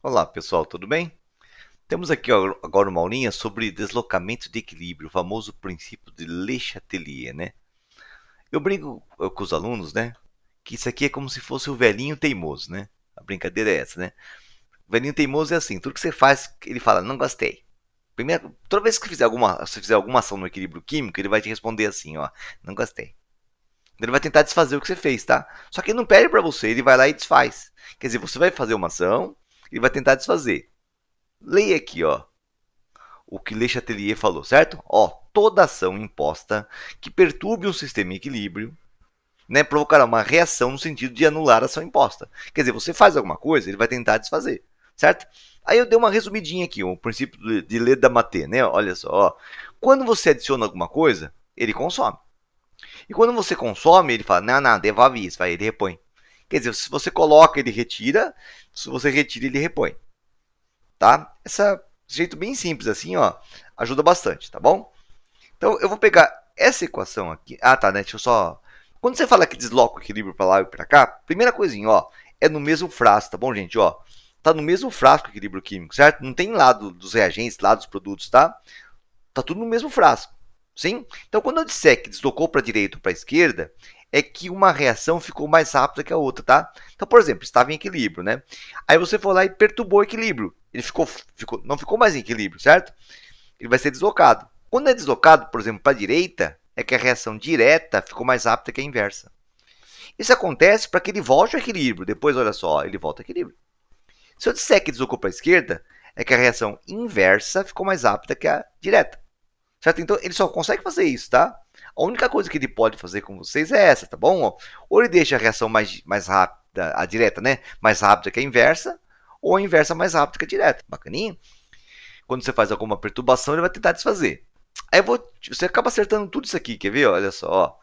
Olá pessoal, tudo bem? Temos aqui agora uma aulinha sobre deslocamento de equilíbrio, o famoso princípio de Le Chatelier, né? Eu brinco com os alunos, né? Que isso aqui é como se fosse o velhinho teimoso, né? A brincadeira é essa, né? O velhinho teimoso é assim, tudo que você faz, ele fala, não gostei. Primeiro, toda vez que você fizer alguma ação no equilíbrio químico, ele vai te responder assim, ó, não gostei. Ele vai tentar desfazer o que você fez, tá? Só que ele não pede para você, ele vai lá e desfaz. Quer dizer, você vai fazer uma ação, ele vai tentar desfazer. Leia aqui, ó, o que Le Chatelier falou, certo? Ó, toda ação imposta que perturbe um sistema em equilíbrio, né, provocará uma reação no sentido de anular a ação imposta. Quer dizer, você faz alguma coisa, ele vai tentar desfazer, certo? Aí eu dei uma resumidinha aqui, o princípio de Le Damatê, né? Olha só, ó. Quando você adiciona alguma coisa, ele consome. E quando você consome, ele fala, não, devolve isso, vai, ele repõe. Quer dizer, se você coloca, ele retira, se você retira, ele repõe, tá? Esse jeito bem simples assim, ó, ajuda bastante, tá bom? Então eu vou pegar essa equação aqui. Ah, tá, né? Deixa eu só. Quando você fala que desloca o equilíbrio para lá e para cá, primeira coisinha, ó, é no mesmo frasco, tá bom, gente? Ó, tá no mesmo frasco o equilíbrio químico, certo? Não tem lado dos reagentes, lado dos produtos, tá? Tá tudo no mesmo frasco, sim? Então quando eu disser que deslocou para a direita ou para a esquerda, é que uma reação ficou mais rápida que a outra, tá? Então, por exemplo, estava em equilíbrio, né? Aí você foi lá e perturbou o equilíbrio. Ele não ficou mais em equilíbrio, certo? Ele vai ser deslocado. Quando é deslocado, por exemplo, para a direita, é que a reação direta ficou mais rápida que a inversa. Isso acontece para que ele volte ao equilíbrio. Depois, olha só, ele volta ao equilíbrio. Se eu disser que deslocou para a esquerda, é que a reação inversa ficou mais rápida que a direta. Certo? Então, ele só consegue fazer isso, tá? A única coisa que ele pode fazer com vocês é essa, tá bom? Ou ele deixa a reação mais rápida, a direta, né? Mais rápida que a inversa, ou a inversa mais rápida que a direta. Bacaninha? Quando você faz alguma perturbação, ele vai tentar desfazer. Aí você acaba acertando tudo isso aqui, quer ver? Olha só, ó.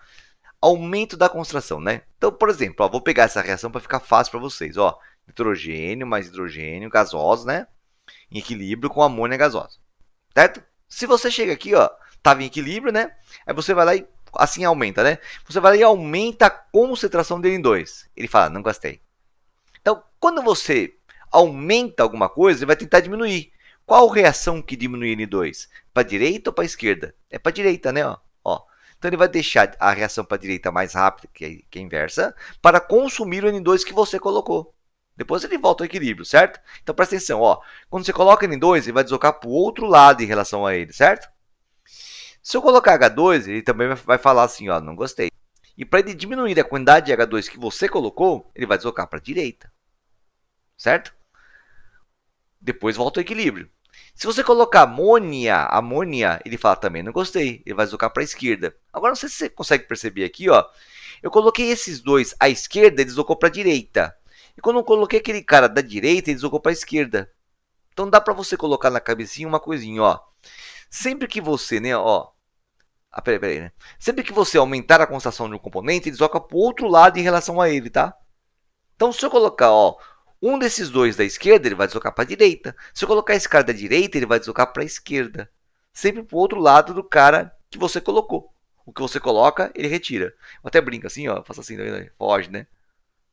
Aumento da concentração, né? Então, por exemplo, ó, vou pegar essa reação para ficar fácil para vocês, ó. Nitrogênio mais hidrogênio gasoso, né? Em equilíbrio com amônia gasosa, certo? Se você chega aqui, ó, estava em equilíbrio, né? Aí você vai lá e assim aumenta, né? Você vai lá e aumenta a concentração dele em 2. Ele fala, não gostei. Então, quando você aumenta alguma coisa, ele vai tentar diminuir. Qual reação que diminui N2? Para a direita ou para a esquerda? É para a direita, né? Ó. Então ele vai deixar a reação para a direita mais rápida, que é a inversa, para consumir o N2 que você colocou. Depois ele volta ao equilíbrio, certo? Então presta atenção, ó. Quando você coloca N2, ele vai deslocar para o outro lado em relação a ele, certo? Se eu colocar H2, ele também vai falar assim, ó, não gostei. E para ele diminuir a quantidade de H2 que você colocou, ele vai deslocar para a direita, certo? Depois volta ao equilíbrio. Se você colocar amônia, ele fala também, não gostei, ele vai deslocar para a esquerda. Agora não sei se você consegue perceber aqui, ó. Eu coloquei esses dois à esquerda, ele deslocou para a direita. E quando eu coloquei aquele cara da direita, ele deslocou para a esquerda. Então dá para você colocar na cabecinha uma coisinha, ó. Sempre que você, né, ó. Ah, peraí, né? Sempre que você aumentar a concentração de um componente, ele desloca para o outro lado em relação a ele, tá? Então, se eu colocar, ó, um desses dois da esquerda, ele vai deslocar para a direita. Se eu colocar esse cara da direita, ele vai deslocar para a esquerda. Sempre para o outro lado do cara que você colocou. O que você coloca, ele retira. Eu até brinco assim, ó, faço assim, né? Foge, né?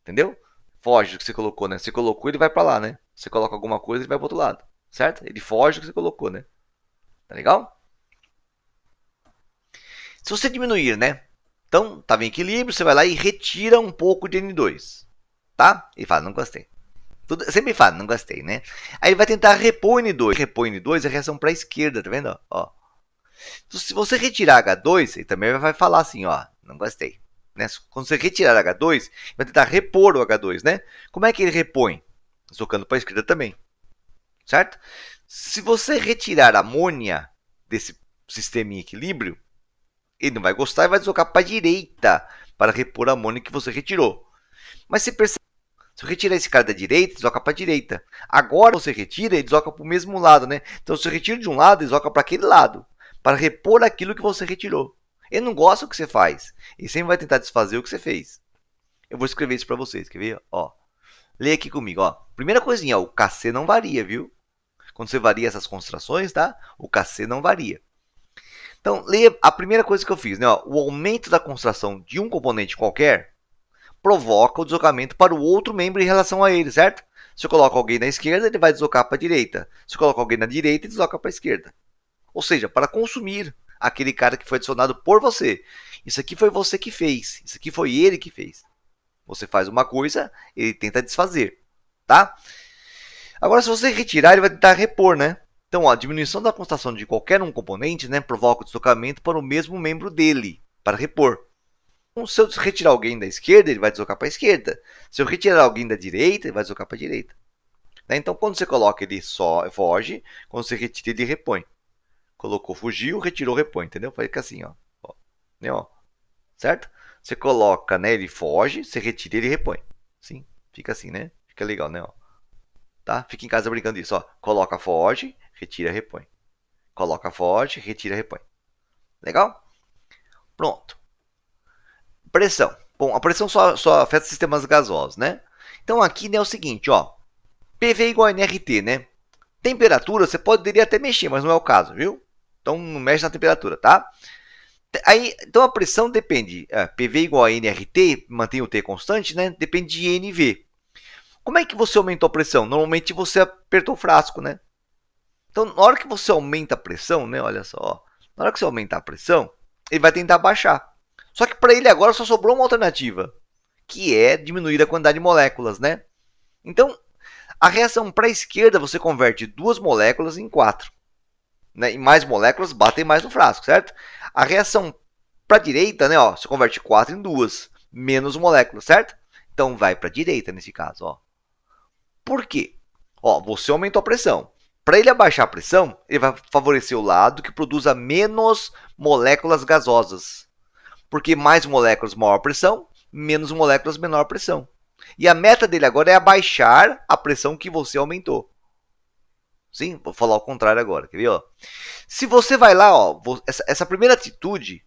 Entendeu? Foge do que você colocou, né? Você colocou, ele vai para lá, né? Você coloca alguma coisa, ele vai para o outro lado. Certo? Ele foge do que você colocou, né? Tá legal? Se você diminuir, né? Então, estava em equilíbrio, você vai lá e retira um pouco de N2. Tá? Ele fala, não gostei. Sempre fala, não gostei, né? Aí ele vai tentar repor N2. Repor N2 é a reação para a esquerda, tá vendo? Ó. Então, se você retirar H2, ele também vai falar assim, ó, não gostei. Né? Quando você retirar H2, vai tentar repor o H2, né? Como é que ele repõe? Deslocando para a esquerda também, certo? Se você retirar amônia desse sistema em equilíbrio, ele não vai gostar e vai deslocar para a direita para repor a amônia que você retirou. Mas você percebe, se eu retirar esse cara da direita, desloca para a direita. Agora você retira e desloca para o mesmo lado, né? Então se eu retiro de um lado, desloca para aquele lado, para repor aquilo que você retirou. Ele não gosta do que você faz. Ele sempre vai tentar desfazer o que você fez. Eu vou escrever isso para vocês, quer ver? Ó, leia aqui comigo, ó. Primeira coisinha, ó, o Kc não varia, viu? Quando você varia essas concentrações, tá? O Kc não varia. Então, leia a primeira coisa que eu fiz, né? Ó, o aumento da concentração de um componente qualquer provoca o deslocamento para o outro membro em relação a ele, certo? Se eu coloco alguém na esquerda, ele vai deslocar para a direita. Se eu coloco alguém na direita, ele desloca para a esquerda. Ou seja, para consumir aquele cara que foi adicionado por você. Isso aqui foi você que fez. Isso aqui foi ele que fez. Você faz uma coisa, ele tenta desfazer. Tá? Agora, se você retirar, ele vai tentar repor, né? Então, ó, a diminuição da constatação de qualquer um componente, né, provoca o deslocamento para o mesmo membro dele, para repor. Então, se eu retirar alguém da esquerda, ele vai deslocar para a esquerda. Se eu retirar alguém da direita, ele vai deslocar para a direita. Né? Então, quando você coloca, ele só foge. Quando você retira, ele repõe. Colocou, fugiu, retirou, repõe, entendeu? Fica assim, ó. Né, ó. Certo? Você coloca, né, ele foge, você retira, ele repõe. Sim, fica assim, né? Fica legal, né, ó. Tá? Fica em casa brincando disso, ó. Coloca, foge, retira, repõe. Coloca, foge, retira, repõe. Legal? Pronto. Pressão. Bom, a pressão só afeta sistemas gasosos, né? Então aqui, né, é o seguinte, ó. PV igual a NRT, né? Temperatura, você poderia até mexer, mas não é o caso, viu? Então não mexe na temperatura, tá? Aí, então a pressão depende. PV igual a NRT, mantém o T constante, né? Depende de NV. Como é que você aumentou a pressão? Normalmente você apertou o frasco, né? Então, na hora que você aumenta a pressão, né? Olha só, ó, na hora que você aumentar a pressão, ele vai tentar baixar. Só que para ele agora só sobrou uma alternativa, que é diminuir a quantidade de moléculas, né? Então, a reação para a esquerda você converte duas moléculas em quatro. Né? E mais moléculas batem mais no frasco, certo? A reação para a direita, né? Ó, você converte 4 em duas, menos moléculas, certo? Então vai para a direita nesse caso, ó. Por quê? Ó, você aumentou a pressão. Para ele abaixar a pressão, ele vai favorecer o lado que produza menos moléculas gasosas. Porque mais moléculas, maior pressão, menos moléculas, menor pressão. E a meta dele agora é abaixar a pressão que você aumentou. Sim, vou falar ao contrário agora, quer ver? Ó? Se você vai lá, ó, essa primeira atitude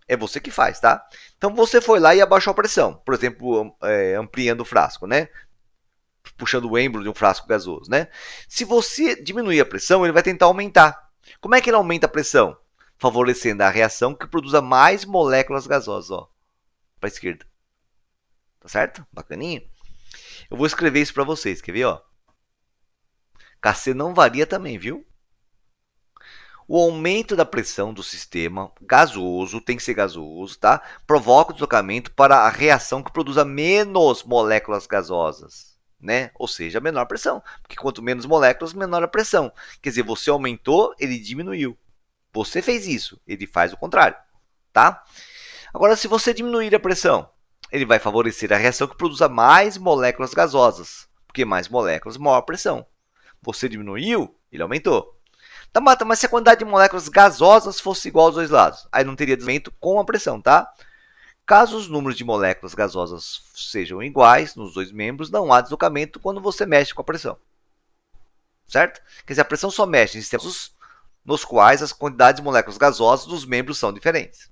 é você que faz, tá? Então você foi lá e abaixou a pressão, por exemplo, ampliando o frasco, né? Puxando o êmbolo de um frasco gasoso, né? Se você diminuir a pressão, ele vai tentar aumentar. Como é que ele aumenta a pressão? Favorecendo a reação que produza mais moléculas gasosas, ó, para a esquerda. Tá certo? Bacaninha? Eu vou escrever isso para vocês, quer ver, ó? KC não varia também, viu? O aumento da pressão do sistema gasoso, tem que ser gasoso, tá? Provoca o deslocamento para a reação que produza menos moléculas gasosas, né? Ou seja, menor pressão. Porque quanto menos moléculas, menor a pressão. Quer dizer, você aumentou, ele diminuiu. Você fez isso, ele faz o contrário, tá? Agora, se você diminuir a pressão, ele vai favorecer a reação que produza mais moléculas gasosas. Porque mais moléculas, maior pressão. Você diminuiu, ele aumentou. Tá, mas se a quantidade de moléculas gasosas fosse igual aos dois lados, aí não teria deslocamento com a pressão, tá? Caso os números de moléculas gasosas sejam iguais nos dois membros, não há deslocamento quando você mexe com a pressão. Certo? Quer dizer, a pressão só mexe em sistemas nos quais as quantidades de moléculas gasosas dos membros são diferentes.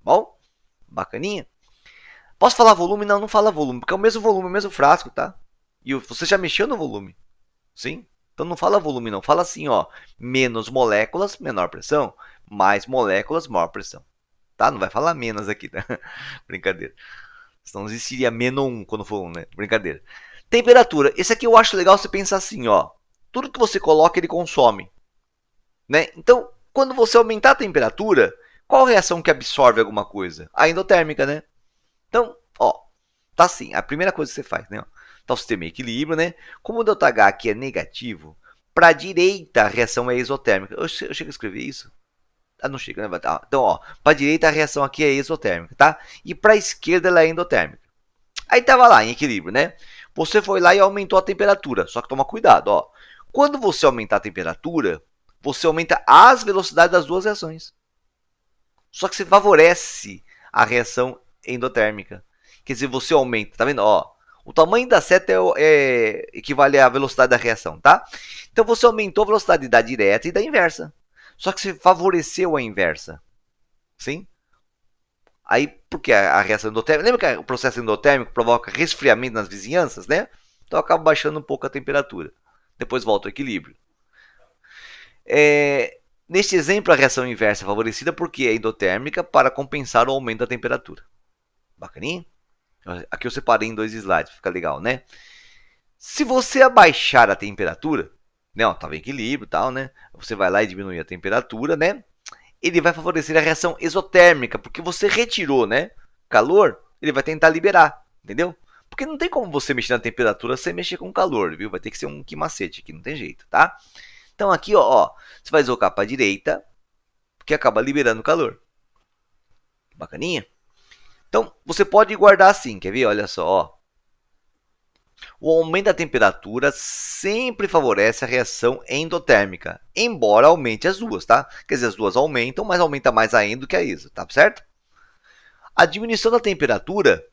Bom? Bacaninha? Posso falar volume? Não, não fala volume, porque é o mesmo volume, o mesmo frasco, tá? E você já mexeu no volume. Sim? Então não fala volume não, fala assim, ó, menos moléculas, menor pressão, mais moléculas, maior pressão. Tá? Não vai falar menos aqui, tá? Brincadeira. Senão não existiria menos 1 quando for 1, né? Brincadeira. Temperatura. Esse aqui eu acho legal você pensar assim, ó. Tudo que você coloca, ele consome. Né? Então, quando você aumentar a temperatura, qual reação que absorve alguma coisa? A endotérmica, né? Então, ó, tá assim, a primeira coisa que você faz, né? Tá o sistema em equilíbrio, né? Como o ΔH aqui é negativo, para a direita a reação é exotérmica. Eu chego a escrever isso? Ah, não chega, né? Então, ó, para a direita a reação aqui é exotérmica, tá? E para a esquerda ela é endotérmica. Aí tava lá em equilíbrio, né? Você foi lá e aumentou a temperatura. Só que toma cuidado, ó. Quando você aumentar a temperatura, você aumenta as velocidades das duas reações. Só que você favorece a reação endotérmica. Quer dizer, você aumenta, tá vendo? Ó, o tamanho da seta equivale à velocidade da reação, tá? Então você aumentou a velocidade da direta e da inversa. Só que você favoreceu a inversa. Sim? Aí, porque a reação endotérmica... Lembra que o processo endotérmico provoca resfriamento nas vizinhanças, né? Então acaba baixando um pouco a temperatura. Depois volta ao equilíbrio. Neste exemplo, a reação inversa é favorecida porque é endotérmica para compensar o aumento da temperatura. Bacaninha? Aqui eu separei em dois slides, fica legal, né? Se você abaixar a temperatura, né, ó, tava em equilíbrio e tal, né? Você vai lá e diminui a temperatura, né? Ele vai favorecer a reação exotérmica, porque você retirou, né, calor, ele vai tentar liberar, entendeu? Porque não tem como você mexer na temperatura sem mexer com calor, viu? Vai ter que ser um que macete aqui, não tem jeito, tá? Então aqui, ó, você vai deslocar para a direita, que acaba liberando calor. Bacaninha? Então, você pode guardar assim, quer ver? Olha só, ó. O aumento da temperatura sempre favorece a reação endotérmica, embora aumente as duas, tá? Quer dizer, as duas aumentam, mas aumenta mais a endo que a iso, tá certo? A diminuição da temperatura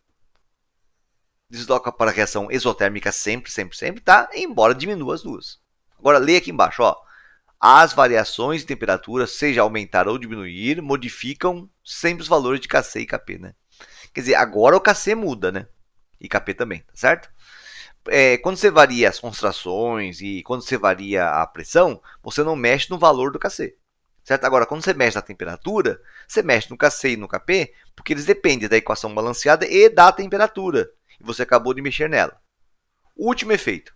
desloca para a reação exotérmica sempre, sempre, sempre, tá? Embora diminua as duas. Agora, leia aqui embaixo, ó. As variações de temperatura, seja aumentar ou diminuir, modificam sempre os valores de Kc e Kp, né? Quer dizer, agora o Kc muda, né? E Kp também, tá certo? Quando você varia as concentrações e quando você varia a pressão, você não mexe no valor do Kc. Certo? Agora, quando você mexe na temperatura, você mexe no Kc e no Kp, porque eles dependem da equação balanceada e da temperatura. E você acabou de mexer nela. Último efeito.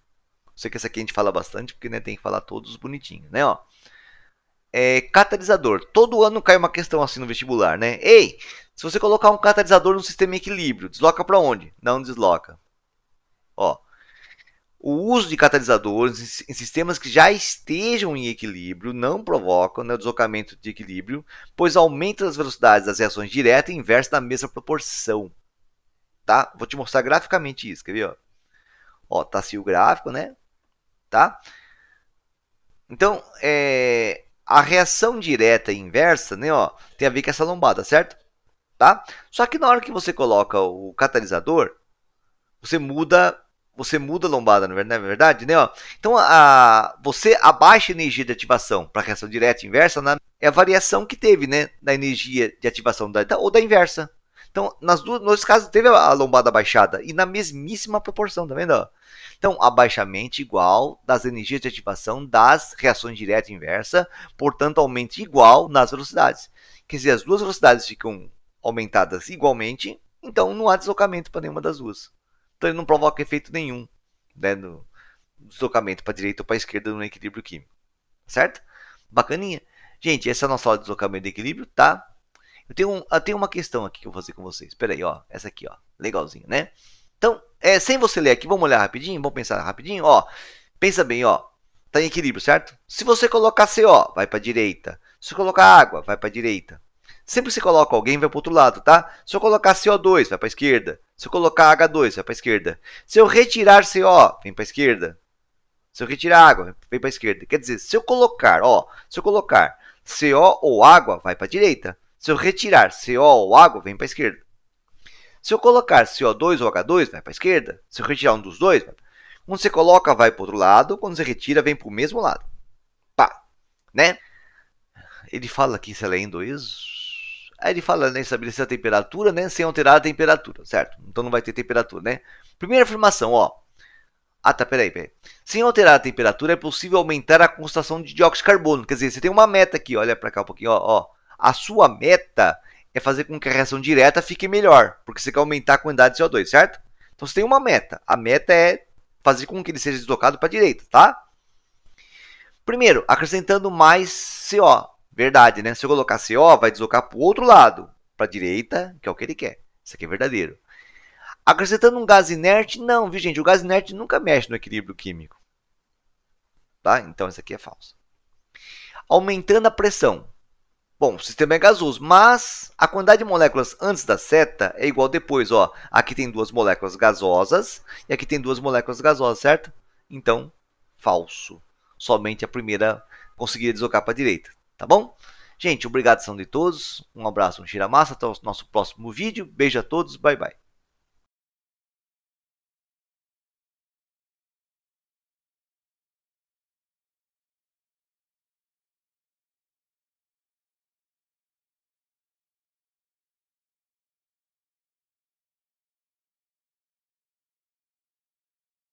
Sei que essa aqui a gente fala bastante, porque né, tem que falar todos bonitinhos, né? Ó. Catalisador. Todo ano cai uma questão assim no vestibular, né? Ei, se você colocar um catalisador no sistema em equilíbrio, desloca para onde? Não desloca. Ó, o uso de catalisadores em sistemas que já estejam em equilíbrio não provocam, né, o deslocamento de equilíbrio, pois aumenta as velocidades das reações direta e inversa na mesma proporção. Tá? Vou te mostrar graficamente isso, quer ver? Ó, tá assim o gráfico, né? Tá? Então, a reação direta e inversa, né, ó, tem a ver com essa lombada, certo? Tá? Só que na hora que você coloca o catalisador, você muda a lombada, não é verdade? Né? Ó, então, você abaixa a energia de ativação para a reação direta e inversa, é a variação que teve, né, na energia de ativação ou da inversa. Então, nos casos, teve a lombada baixada e na mesmíssima proporção, tá vendo? Ó? Então, abaixamento igual das energias de ativação das reações direta e inversa, portanto, aumento igual nas velocidades. Quer dizer, as duas velocidades ficam aumentadas igualmente, então não há deslocamento para nenhuma das duas. Então, ele não provoca efeito nenhum, né, no deslocamento para a direita ou para a esquerda no equilíbrio químico. Certo? Bacaninha. Gente, essa é a nossa aula de deslocamento de equilíbrio, tá? Eu tenho uma questão aqui que eu vou fazer com vocês. Espera aí, ó. Essa aqui, ó. Legalzinho, né? Então, sem você ler aqui, vamos olhar rapidinho? Vamos pensar rapidinho? Ó, pensa bem, ó. Tá em equilíbrio, certo? Se você colocar CO, vai para a direita. Se você colocar água, vai para a direita. Sempre que você coloca alguém, vai para o outro lado, tá? Se eu colocar CO2, vai para a esquerda. Se eu colocar H2, vai para a esquerda. Se eu retirar CO, vem para a esquerda. Se eu retirar água, vem para a esquerda. Quer dizer, se eu colocar CO ou água, vai para a direita. Se eu retirar CO ou água, vem para a esquerda. Se eu colocar CO2 ou H2, vai para a esquerda. Se eu retirar um dos dois, quando você coloca, vai para o outro lado. Quando você retira, vem para o mesmo lado. Pá, né? Ele fala aqui, se lendo isso. Aí ele fala, né, estabelecer a temperatura, né, sem alterar a temperatura, certo? Então não vai ter temperatura, né? Primeira afirmação, ó. Ah, tá, peraí. Sem alterar a temperatura, é possível aumentar a concentração de dióxido de carbono. Quer dizer, você tem uma meta aqui, olha para cá um pouquinho, ó. A sua meta é fazer com que a reação direta fique melhor, porque você quer aumentar a quantidade de CO2, certo? Então você tem uma meta. A meta é fazer com que ele seja deslocado para a direita, tá? Primeiro, acrescentando mais CO. Verdade, né? Se eu colocar CO, vai deslocar para o outro lado, para a direita, que é o que ele quer. Isso aqui é verdadeiro. Acrescentando um gás inerte, não, viu, gente? O gás inerte nunca mexe no equilíbrio químico. Tá? Então, isso aqui é falso. Aumentando a pressão. Bom, o sistema é gasoso, mas a quantidade de moléculas antes da seta é igual depois. Ó. Aqui tem duas moléculas gasosas e aqui tem duas moléculas gasosas, certo? Então, falso. Somente a primeira conseguiria deslocar para a direita. Tá bom? Gente, obrigado de todos. Um abraço, um cheiro massa. Até o nosso próximo vídeo. Beijo a todos. Bye, bye.